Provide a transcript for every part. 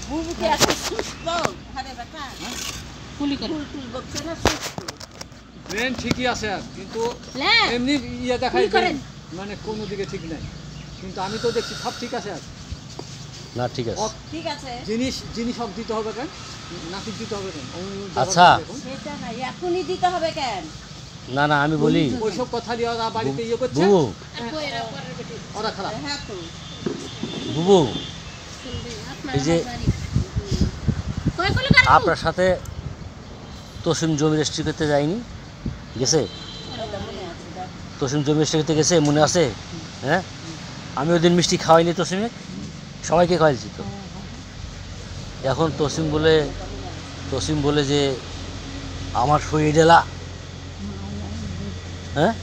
বুবুকে এত সুস্থ ঘরে বেটা কুলি করে কুল বকছে না সুস্থ ব্রেন ঠিকই আছে কিন্তু এমনি ইয়া দেখাই মানে কোন দিকে ঠিক নাই কিন্তু আমি তো দেখছি সব ঠিক আছে না ঠিক আছে ঠিক আছে জিনিস সব দিতে হবে কেন নাকি দিতে হবে কেন আচ্ছা সেটা না এখনই দিতে হবে কেন না না আমি বলি ওইসব কথা দিয়ে ওরা বাড়িতে ইয়ে করছে বুবু ওরা খারাপ হ্যাঁ তো বুবু এই যে আপনার সাথে তসিম জমি রেজিস্ট্রি করতে যায়নি গেছে তসিম জমি রেজিস্ট্রি করতে গেছে মনে আছে হ্যাঁ আমি ওই দিন মিষ্টি খাওয়াইনি তসিমে সবাইকে খাওয়াইছি তো এখন তসিম বলে যে আমার সই ডেলা হ্যাঁ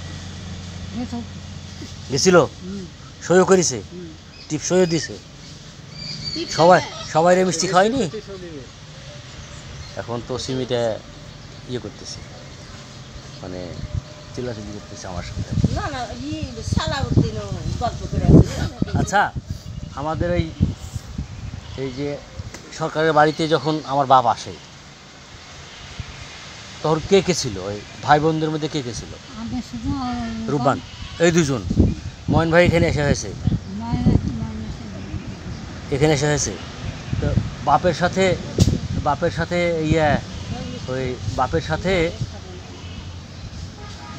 গেছিল সইও করেছে টিপ সইও দিছে সবাই মিষ্টি খাওয়াইনি এখন তসিম এটা ইয়ে করতেছে মানে চিল্লাচিল্লি করতেছে আমার সাথে না না সালাউদ্দিন গল্প করে আচ্ছা আমাদের এই যে সরকারের বাড়িতে যখন আমার বাপ আসে তখন কে কে ছিল ওই ভাই বোনদের মধ্যে কে কে ছিল রূপবান এই দুজন ময়ন ভাই এখানে এসে হয়েছে তো বাপের সাথে ওই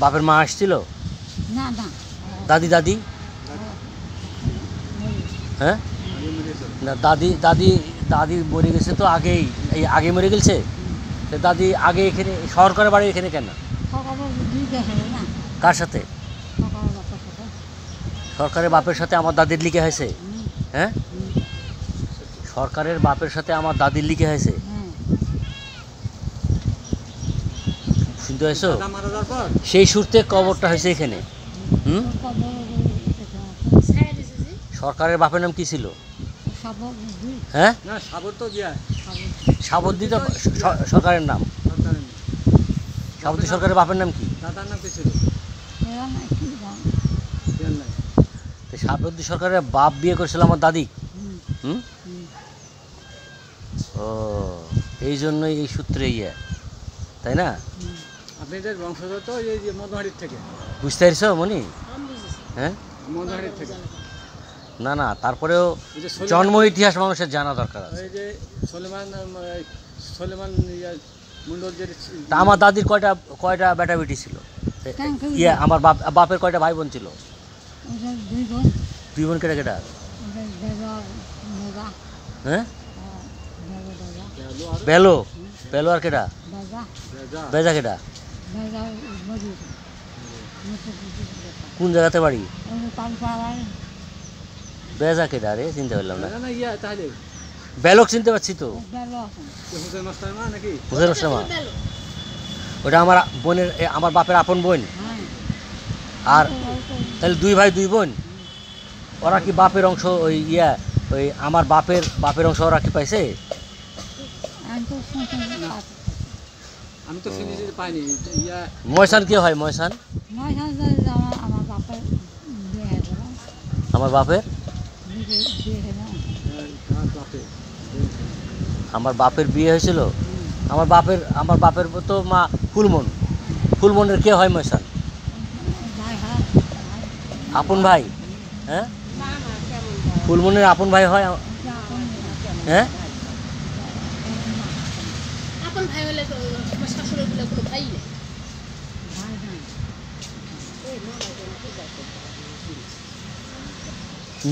বাপের মা আসছিল দাদি হ্যাঁ না দাদি মরে গেছে তো আগে মরে গেছে দাদি আগে এখানে সরকারের বাড়ি এখানে কেন কার সাথে সরকারের বাপের সাথে আমার দাদির লিখে হয়েছে হ্যাঁ সরকারের বাপের সাথে আমার দাদির লিখে হয়েছে শুনতে হয়েছো সেই সুরতে কবরটা হয়েছে এখানে সরকারের বাপের নাম কি ছিল হ্যাঁ সাবরদি তো সরকারের নাম সাবরদি সরকারের বাপের নাম কি সাবরদি সরকারের বাপ বিয়ে করেছিল আমার দাদি ও এই জন্যই এই সূত্রে তাই না আপনাদের বংশধর তো এই যে মধুহারির থেকে বুঝতে পারছো মনি হ্যাঁ মধুহারির থেকে না তারপরেও জন্ম ইতিহাস মানুষের জানা দরকার আছে এই যে সলেমান মন্ডল তা আমার দাদির কয়টা বেটা বেটি ছিল আমার বাপের কয়টা ভাই বোন ছিল দুই বোন কেটা হ্যাঁ বেলো আর কেটা বেজা কেটা কোন জায়গাতে বাড়ি বেজা কেটা রে চিনতে পারলাম না বেলক চিনতে পারছি তো হুসেন মা ওটা আমার বাপের আপন বোন আর তাহলে দুই ভাই দুই বোন ওরা কি বাপের অংশ ওই আমার বাপের অংশ ওরা কি পাইছে আমি তো পাইনি ময়সান কি হয় ময়সান আমার বাপের বিয়ে হয়েছিল আমার বাপের তো মা ফুলমনের কে হয় ময়সান আপন ভাই হ্যাঁ ফুলমনের আপন ভাই হয় হ্যাঁ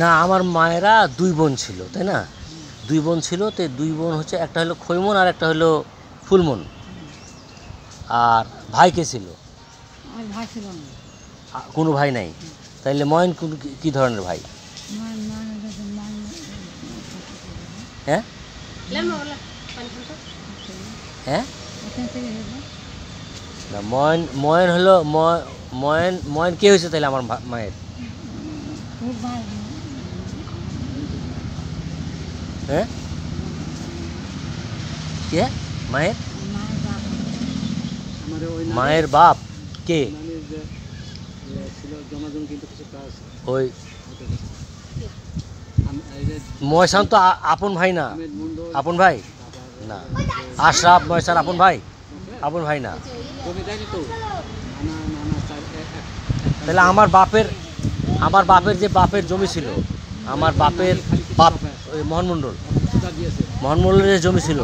না আমার মায়েরা দুই বোন ছিল তাই না দুই বোন ছিল তো দুই বোন হচ্ছে একটা হলো খৈমন আর একটা হলো ফুলমন আর ভাই কে ছিল কোনো ভাই নাই তাইলে ময়ন কি ধরনের ভাই হ্যাঁ হ্যাঁ না ময়ন হলো ময়ন কে হয়েছে তাহলে আমার মায়ের হ্যাঁ কে মায়ের বাপ কে ওই এই যে ময়সান তো আপন ভাই না, আহমেদ মন্ডল, আপন ভাই না। আশরাফ ময়সান আপন ভাই, আপন ভাই না। জমি দেয়নি তো নানা নানা তাহলে আমার বাপের যে বাপের জমি ছিল, আমার বাপের বাপ ওই মোহন মণ্ডল, দিয়েছে মোহন মণ্ডলের যে জমি ছিল,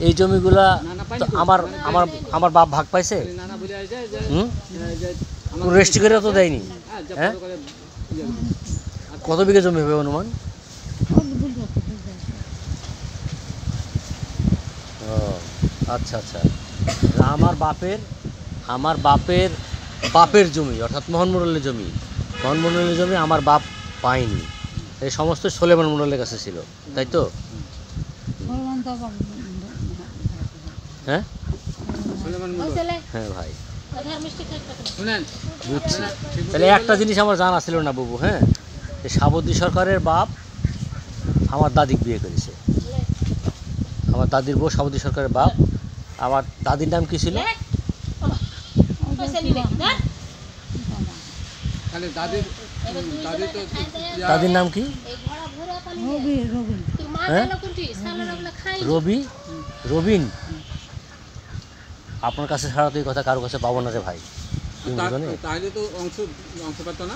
এই জমিগুলা তো আমার বাপ ভাগ পাইছে। নানা বলে আসে যে হুম, যে কোনো রেস্ট্রি করেও তো দেয়নি। হ্যাঁ করে কত বিঘা জমি হবে অনুমান? ও আচ্ছা আচ্ছা। আমার বাপের জমি, অর্থাৎ মোহন মণ্ডলের জমি, মোহন মণ্ডলের জমি আমার বাপ পায়নি। এই সমস্ত সোলেমান মণ্ডলের কাছে ছিল, তাই তো? হ্যাঁ সুলেমান মন্ডল। হ্যাঁ ভাই, শুনেন বুঝছি। তাহলে একটা জিনিস আমার জানা ছিল না বাবু, হ্যাঁ, যে সাবতী সরকারের বাপ আমার দাদিকে বিয়ে করেছে। আমার দাদির বউ সাবতী সরকারের বাপ। আমার দাদির নাম কি ছিল? তাহলে দাদির তো দাদির নাম কি? হ্যাঁ, রবিন। আপনার কাছে ছাড়া তো এই কথা কারো কাছে পাবো না রে ভাই, তুমি বুঝো না? তাহলে তো অংশ পেত না,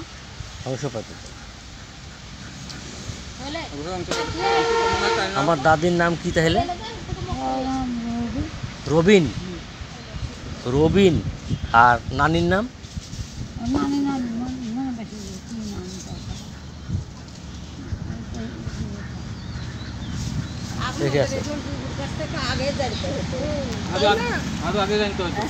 অংশ পাতি। অংশ আমার দাদির নাম কি তাহলে? রবিন। আর নানির নাম? দেখে আছে আগে জানতে হতো। আগে জানতে হতো।